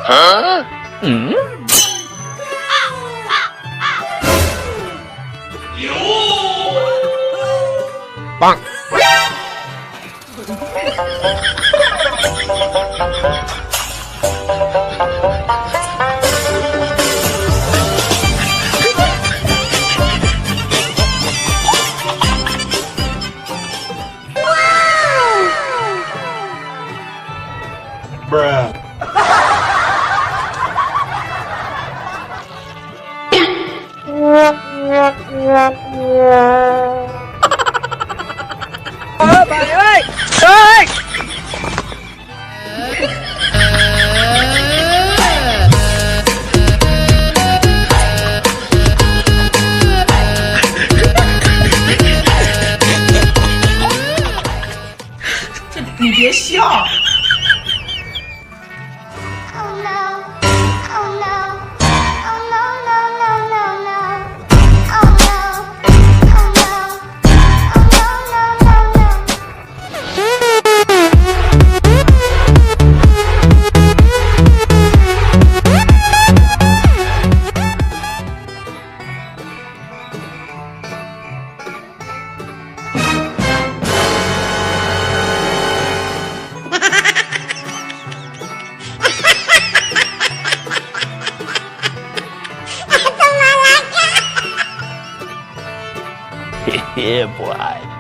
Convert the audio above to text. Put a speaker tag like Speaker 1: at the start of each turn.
Speaker 1: Huh? Hmm? Bonk.
Speaker 2: Bruh.
Speaker 1: Bà ơi! Ơi!
Speaker 3: Oh no. Oh no. Oh no, no, no, no, no. Oh no. Oh no. Oh no, no, no, no.
Speaker 1: Yeah, boy.